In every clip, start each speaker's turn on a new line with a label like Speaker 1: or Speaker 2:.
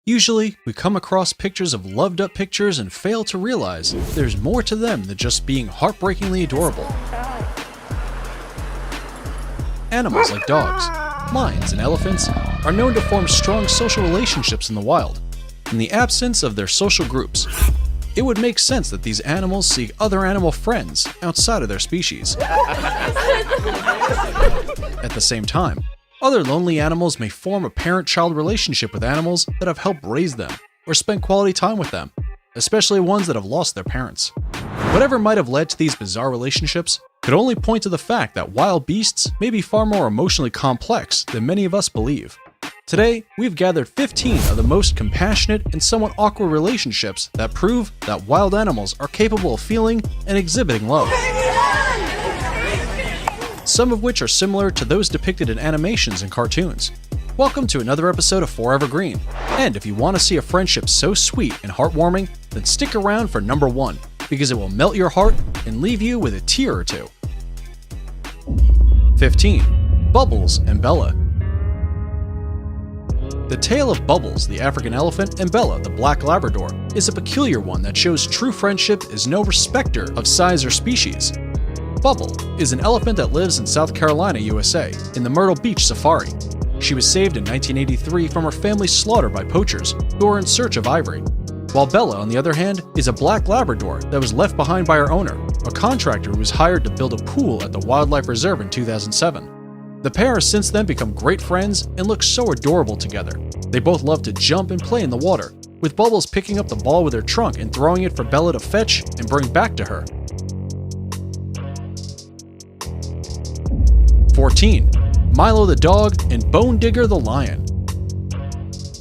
Speaker 1: Usually, we come across pictures of loved-up pictures and fail to realize there's more to them than just being heartbreakingly adorable. Animals like dogs, lions, and elephants are known to form strong social relationships in the wild. In the absence of their social groups, it would make sense that these animals seek other animal friends outside of their species. At the same time, other lonely animals may form a parent-child relationship with animals that have helped raise them or spent quality time with them, especially ones that have lost their parents. Whatever might have led to these bizarre relationships could only point to the fact that wild beasts may be far more emotionally complex than many of us believe. Today, we've gathered 15 of the most compassionate and somewhat awkward relationships that prove that wild animals are capable of feeling and exhibiting love. Some of which are similar to those depicted in animations and cartoons. Welcome to another episode of Forever Green, and if you want to see a friendship so sweet and heartwarming, then stick around for number 1, because it will melt your heart and leave you with a tear or two. 15. Bubbles and Bella. The tale of Bubbles, the African elephant, and Bella, the black Labrador, is a peculiar one that shows true friendship is no respecter of size or species. Bubble is an elephant that lives in South Carolina, USA, in the Myrtle Beach Safari. She was saved in 1983 from her family's slaughter by poachers who were in search of ivory. While Bella, on the other hand, is a black Labrador that was left behind by her owner, a contractor who was hired to build a pool at the wildlife reserve in 2007. The pair has since then become great friends and look so adorable together. They both love to jump and play in the water, with Bubbles picking up the ball with her trunk and throwing it for Bella to fetch and bring back to her. 14. Milo the dog and Bone Digger the lion.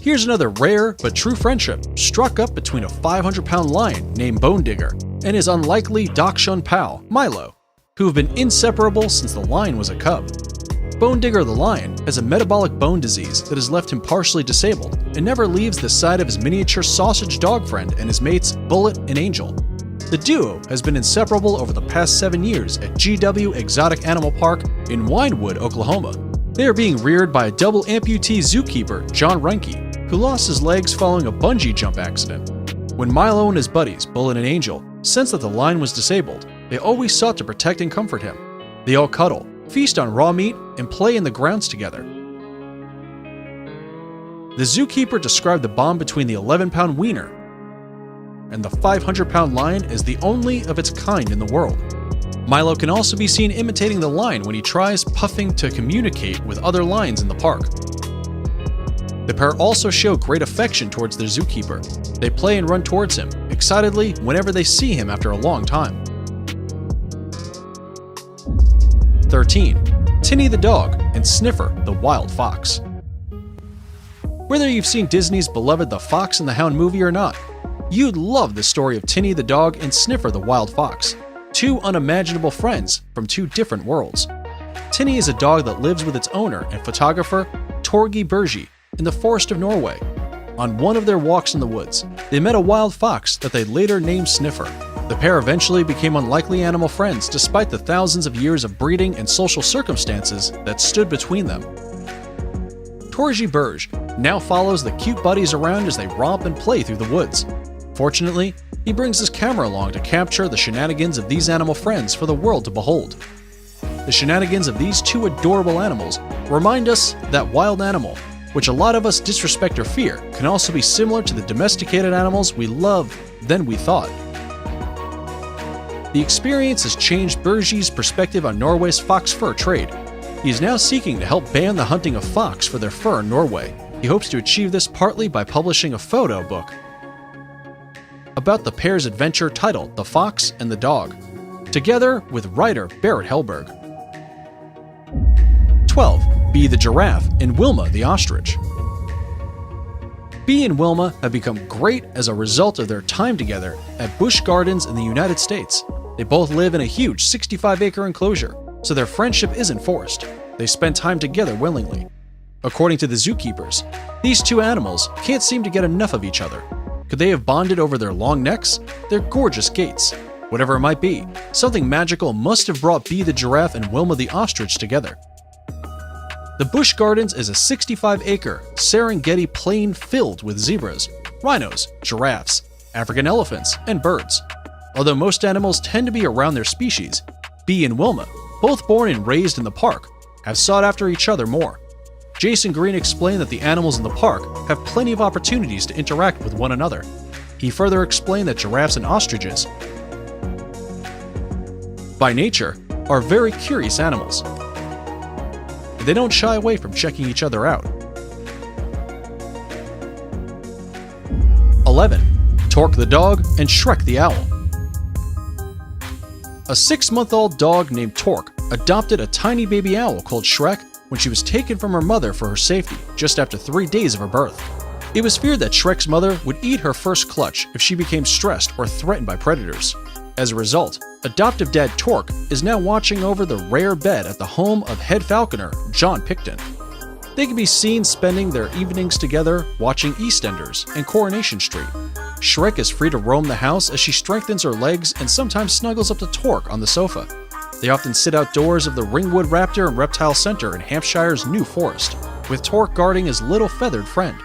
Speaker 1: Here's another rare but true friendship struck up between a 500-pound lion named Bone Digger and his unlikely Dachshund pal, Milo, who have been inseparable since the lion was a cub. Bone Digger the lion has a metabolic bone disease that has left him partially disabled and never leaves the side of his miniature sausage dog friend and his mates Bullet and Angel. The duo has been inseparable over the past 7 years at GW Exotic Animal Park in Winewood, Oklahoma. They are being reared by a double amputee zookeeper, John Reinke, who lost his legs following a bungee jump accident. When Milo and his buddies, Bullet and Angel, sensed that the lion was disabled, they always sought to protect and comfort him. They all cuddle, feast on raw meat, and play in the grounds together. The zookeeper described the bond between the 11-pound wiener and the 500-pound lion as the only of its kind in the world. Milo can also be seen imitating the lion when he tries puffing to communicate with other lions in the park. The pair also show great affection towards their zookeeper. They play and run towards him, excitedly whenever they see him after a long time. 13. Tinny the dog and Sniffer the wild fox. Whether you've seen Disney's beloved The Fox and the Hound movie or not, you'd love the story of Tinny the dog and Sniffer the wild fox, two unimaginable friends from two different worlds. Tinny is a dog that lives with its owner and photographer, Torgi Bergi, in the forest of Norway. On one of their walks in the woods, they met a wild fox that they later named Sniffer. The pair eventually became unlikely animal friends despite the thousands of years of breeding and social circumstances that stood between them. Torgi Bergi now follows the cute buddies around as they romp and play through the woods. Fortunately, he brings his camera along to capture the shenanigans of these animal friends for the world to behold. The shenanigans of these two adorable animals remind us that wild animal, which a lot of us disrespect or fear, can also be similar to the domesticated animals we love than we thought. The experience has changed Bergi's perspective on Norway's fox fur trade. He is now seeking to help ban the hunting of fox for their fur in Norway. He hopes to achieve this partly by publishing a photo book about the pair's adventure titled The Fox and the Dog, together with writer Barrett Hellberg. 12. Bee the giraffe and Wilma the ostrich. Bee and Wilma have become great as a result of their time together at Busch Gardens in the United States. They both live in a huge 65-acre enclosure, so their friendship isn't forced. They spend time together willingly. According to the zookeepers, these two animals can't seem to get enough of each other. Could they have bonded over their long necks, their gorgeous gaits? Whatever it might be, something magical must have brought Bee the giraffe and Wilma the ostrich together. The Busch Gardens is a 65-acre Serengeti plain filled with zebras, rhinos, giraffes, African elephants, and birds. Although most animals tend to be around their species, Bee and Wilma, both born and raised in the park, have sought after each other more. Jason Green explained that the animals in the park have plenty of opportunities to interact with one another. He further explained that giraffes and ostriches, by nature, are very curious animals. They don't shy away from checking each other out. 11. Torque the dog and Shrek the owl. A 6-month-old dog named Torque adopted a tiny baby owl called Shrek when she was taken from her mother for her safety just after 3 days of her birth. It was feared that Shrek's mother would eat her first clutch if she became stressed or threatened by predators. As a result, adoptive dad Torque is now watching over the rare bed at the home of head falconer John Picton. They can be seen spending their evenings together watching EastEnders and Coronation Street. Shrek is free to roam the house as she strengthens her legs and sometimes snuggles up to Torque on the sofa. They often sit outdoors of the Ringwood Raptor and Reptile Center in Hampshire's New Forest, with Torque guarding his little feathered friend.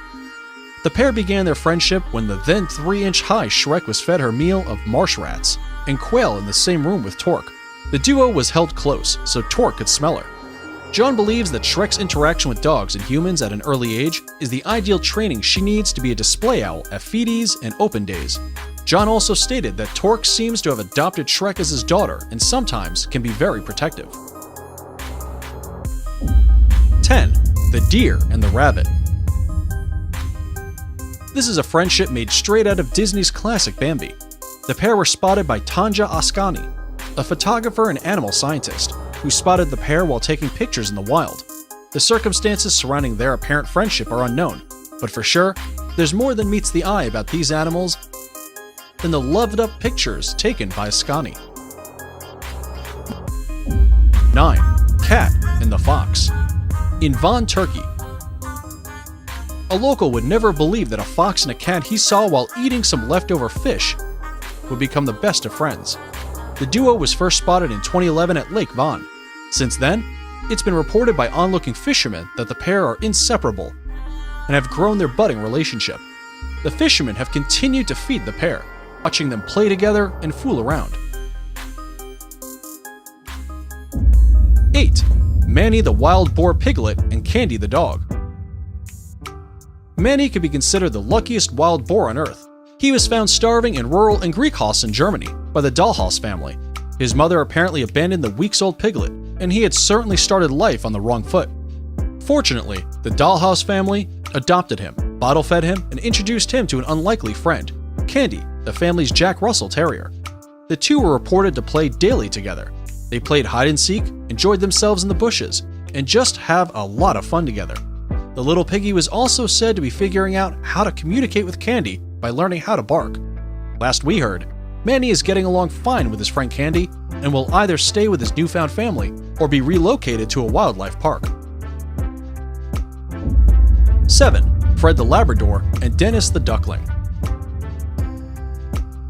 Speaker 1: The pair began their friendship when the then 3-inch-high Shrek was fed her meal of marsh rats and quail in the same room with Torque. The duo was held close so Torque could smell her. John believes that Shrek's interaction with dogs and humans at an early age is the ideal training she needs to be a display owl at feedees and open days. John also stated that Torque seems to have adopted Shrek as his daughter and sometimes can be very protective. 10. The deer and the rabbit. This is a friendship made straight out of Disney's classic Bambi. The pair were spotted by Tanja Ascani, a photographer and animal scientist, who spotted the pair while taking pictures in the wild. The circumstances surrounding their apparent friendship are unknown, but for sure, there's more than meets the eye about these animals than the loved-up pictures taken by Ascani. 9. Cat and the fox. In Vaughan, Turkey, a local would never believe that a fox and a cat he saw while eating some leftover fish would become the best of friends. The duo was first spotted in 2011 at Lake Vaughan. Since then, it's been reported by onlooking fishermen that the pair are inseparable and have grown their budding relationship. The fishermen have continued to feed the pair, watching them play together and fool around. 8. Manny the wild boar piglet and Candy the dog. Manny could be considered the luckiest wild boar on Earth. He was found starving in rural Engriekhaus, Germany, by the Dahlhaus family. His mother apparently abandoned the weeks-old piglet, and he had certainly started life on the wrong foot. Fortunately, the Dahlhaus family adopted him, bottle-fed him, and introduced him to an unlikely friend, Candy, the family's Jack Russell Terrier. The two were reported to play daily together. They played hide-and-seek, enjoyed themselves in the bushes, and just have a lot of fun together. The little piggy was also said to be figuring out how to communicate with Candy by learning how to bark. Last we heard, Manny is getting along fine with his friend Candy and will either stay with his newfound family or be relocated to a wildlife park. 7. Fred the Labrador and Dennis the duckling.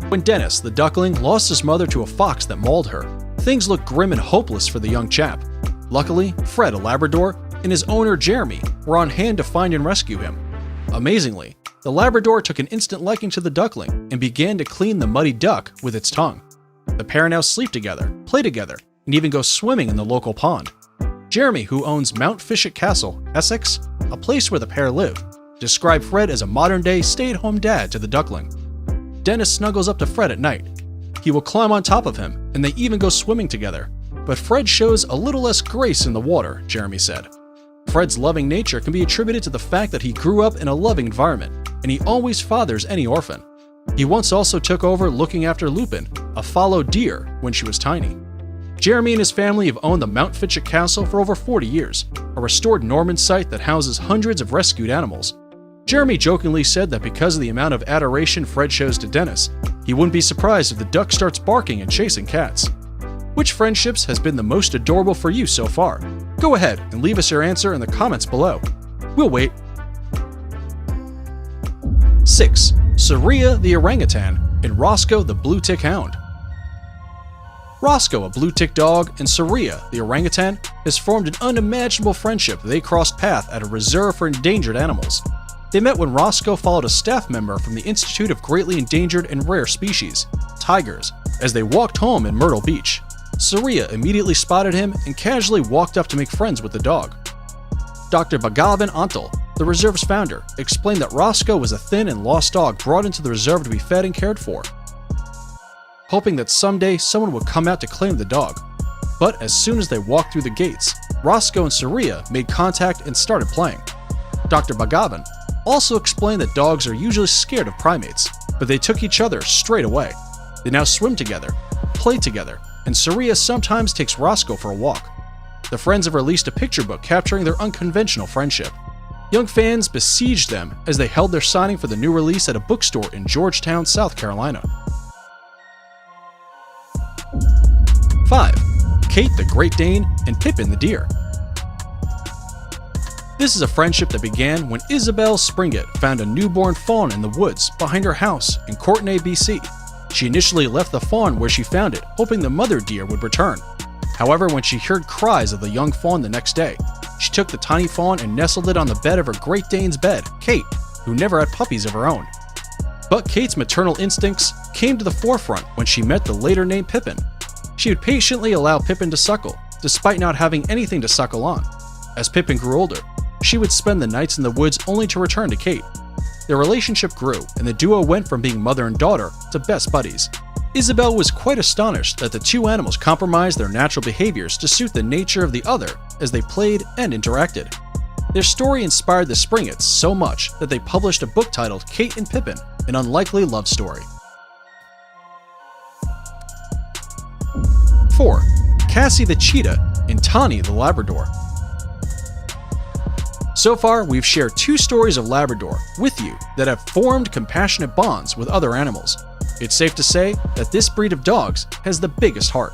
Speaker 1: When Dennis the duckling lost his mother to a fox that mauled her, things looked grim and hopeless for the young chap. Luckily, Fred, a Labrador, and his owner Jeremy were on hand to find and rescue him. Amazingly, the Labrador took an instant liking to the duckling and began to clean the muddy duck with its tongue. The pair now sleep together, play together, and even go swimming in the local pond. Jeremy, who owns Mount Fishett Castle, Essex, a place where the pair live, described Fred as a modern-day stay-at-home dad to the duckling. Dennis snuggles up to Fred at night. He will climb on top of him, and they even go swimming together. But Fred shows a little less grace in the water, Jeremy said. Fred's loving nature can be attributed to the fact that he grew up in a loving environment, and he always fathers any orphan. He once also took over looking after Lupin, a fallow deer, when she was tiny. Jeremy and his family have owned the Mount Fitchett Castle for over 40 years, a restored Norman site that houses hundreds of rescued animals. Jeremy jokingly said that because of the amount of adoration Fred shows to Dennis, he wouldn't be surprised if the duck starts barking and chasing cats. Which friendships has been the most adorable for you so far? Go ahead and leave us your answer in the comments below. We'll wait. 6. Saria the orangutan and Roscoe the blue tick hound. Roscoe, a blue tick dog, and Saria, the orangutan, has formed an unimaginable friendship. They crossed paths at a reserve for endangered animals. They met when Roscoe followed a staff member from the Institute of Greatly Endangered and Rare Species, tigers, as they walked home in Myrtle Beach. Saria immediately spotted him and casually walked up to make friends with the dog. Dr. Bhagavan Antal, the reserve's founder, explained that Roscoe was a thin and lost dog brought into the reserve to be fed and cared for, hoping that someday someone would come out to claim the dog. But as soon as they walked through the gates, Roscoe and Saria made contact and started playing. Dr. Bhagavan also explained that dogs are usually scared of primates, but they took each other straight away. They now swim together, play together, and Saria sometimes takes Roscoe for a walk. The friends have released a picture book capturing their unconventional friendship. Young fans besieged them as they held their signing for the new release at a bookstore in Georgetown, South Carolina. 5. Kate the Great Dane and Pippin the Deer. This is a friendship that began when Isabel Springett found a newborn fawn in the woods behind her house in Courtenay, BC. She initially left the fawn where she found it, hoping the mother deer would return. However, when she heard cries of the young fawn the next day, she took the tiny fawn and nestled it on the bed of her Great Dane's bed, Kate, who never had puppies of her own. But Kate's maternal instincts came to the forefront when she met the later named Pippin. She would patiently allow Pippin to suckle, despite not having anything to suckle on. As Pippin grew older, she would spend the nights in the woods only to return to Kate. Their relationship grew, and the duo went from being mother and daughter to best buddies. Isabel was quite astonished that the two animals compromised their natural behaviors to suit the nature of the other as they played and interacted. Their story inspired the Springetts so much that they published a book titled Kate and Pippin, an Unlikely Love Story. 4. Cassie the Cheetah and Tawny the Labrador. So far, we've shared 2 stories of Labrador with you that have formed compassionate bonds with other animals. It's safe to say that this breed of dogs has the biggest heart.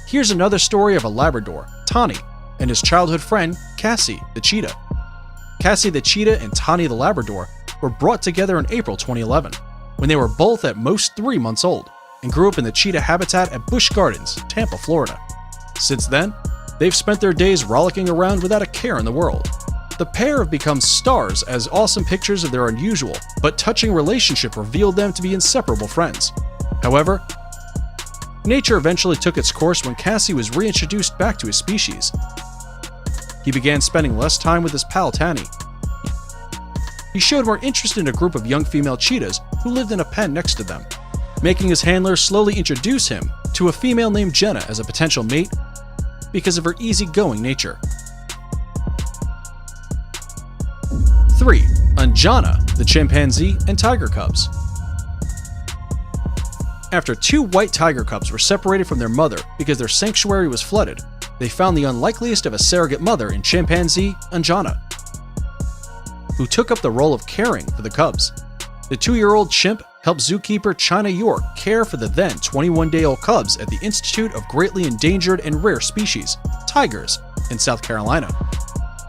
Speaker 1: Here's another story of a Labrador, Tawny, and his childhood friend, Cassie the Cheetah. Cassie the Cheetah and Tawny the Labrador were brought together in April 2011, when they were both at most 3 months old, and grew up in the cheetah habitat at Busch Gardens, Tampa, Florida. Since then, they've spent their days rollicking around without a care in the world. The pair have become stars as awesome pictures of their unusual but touching relationship revealed them to be inseparable friends. However, nature eventually took its course when Cassie was reintroduced back to his species. He began spending less time with his pal Tawny. He showed more interest in a group of young female cheetahs who lived in a pen next to them, making his handler slowly introduce him to a female named Jenna as a potential mate because of her easygoing nature. 3. Anjana, the chimpanzee and tiger cubs. After 2 white tiger cubs were separated from their mother because their sanctuary was flooded, they found the unlikeliest of a surrogate mother in chimpanzee Anjana, who took up the role of caring for the cubs. The 2-year-old chimp helped zookeeper China York care for the then 21-day-old cubs at the Institute of Greatly Endangered and Rare Species, tigers, in South Carolina.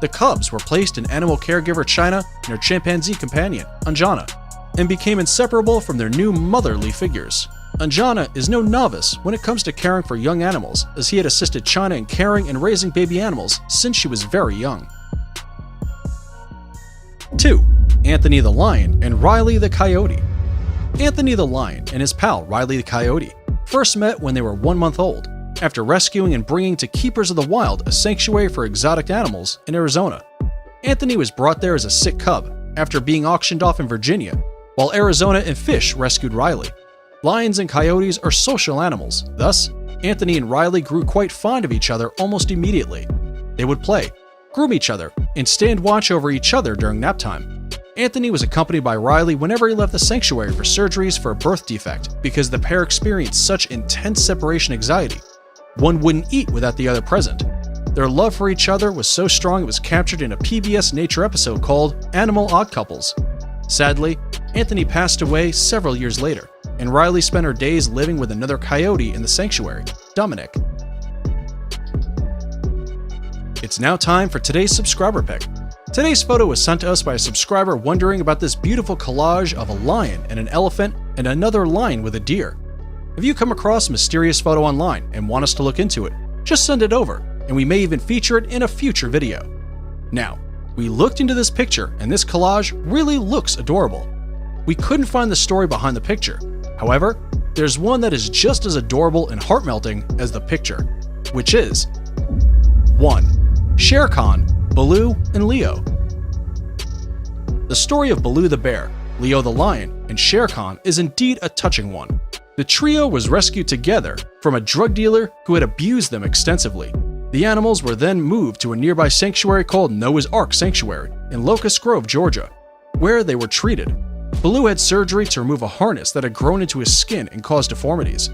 Speaker 1: The cubs were placed in animal caregiver China and her chimpanzee companion, Anjana, and became inseparable from their new motherly figures. Anjana is no novice when it comes to caring for young animals, as he had assisted China in caring and raising baby animals since she was very young. 2. Anthony the Lion and Riley the Coyote. Anthony the Lion and his pal Riley the Coyote first met when they were 1 month old, after rescuing and bringing to Keepers of the Wild, a sanctuary for exotic animals in Arizona. Anthony was brought there as a sick cub after being auctioned off in Virginia, while Arizona and Fish rescued Riley. Lions and coyotes are social animals, thus, Anthony and Riley grew quite fond of each other almost immediately. They would play, groom each other, and stand watch over each other during nap time. Anthony was accompanied by Riley whenever he left the sanctuary for surgeries for a birth defect because the pair experienced such intense separation anxiety. One wouldn't eat without the other present. Their love for each other was so strong it was captured in a PBS Nature episode called Animal Odd Couples. Sadly, Anthony passed away several years later, and Riley spent her days living with another coyote in the sanctuary, Dominic. It's now time for today's subscriber pick. Today's photo was sent to us by a subscriber wondering about this beautiful collage of a lion and an elephant and another lion with a deer. If you come across a mysterious photo online and want us to look into it, just send it over. and we may even feature it in a future video. Now, we looked into this picture, and this collage really looks adorable. We couldn't find the story behind the picture. However, there's one that is just as adorable and heart-melting as the picture, which is 1. Shere Khan, Baloo, and Leo. The story of Baloo the bear, Leo the lion, and Shere Khan is indeed a touching one. The trio was rescued together from a drug dealer who had abused them extensively. The animals were then moved to a nearby sanctuary called Noah's Ark Sanctuary in Locust Grove, Georgia, where they were treated. Baloo had surgery to remove a harness that had grown into his skin and caused deformities.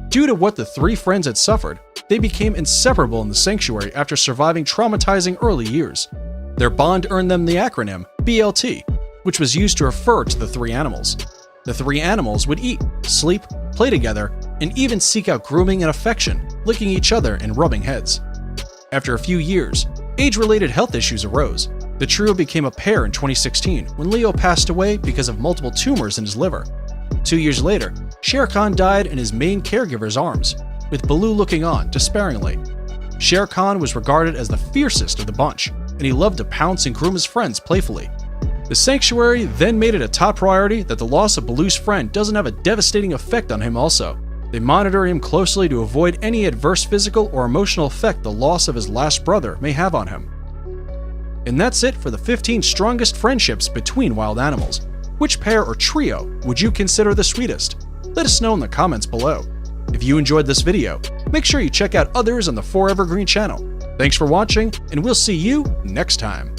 Speaker 1: Due to what the three friends had suffered, they became inseparable in the sanctuary after surviving traumatizing early years. Their bond earned them the acronym BLT, which was used to refer to the three animals. The three animals would eat, sleep, play together, and even seek out grooming and affection, licking each other and rubbing heads. After a few years, age-related health issues arose. The trio became a pair in 2016 when Leo passed away because of multiple tumors in his liver. 2 years later, Shere Khan died in his main caregiver's arms, with Baloo looking on despairingly. Shere Khan was regarded as the fiercest of the bunch, and he loved to pounce and groom his friends playfully. The sanctuary then made it a top priority that the loss of Baloo's friend doesn't have a devastating effect on him also. They monitor him closely to avoid any adverse physical or emotional effect the loss of his last brother may have on him. And that's it for the 15 strongest friendships between wild animals. Which pair or trio would you consider the sweetest? Let us know in the comments below. If you enjoyed this video, make sure you check out others on the 4Evergreen channel. Thanks for watching, and we'll see you next time.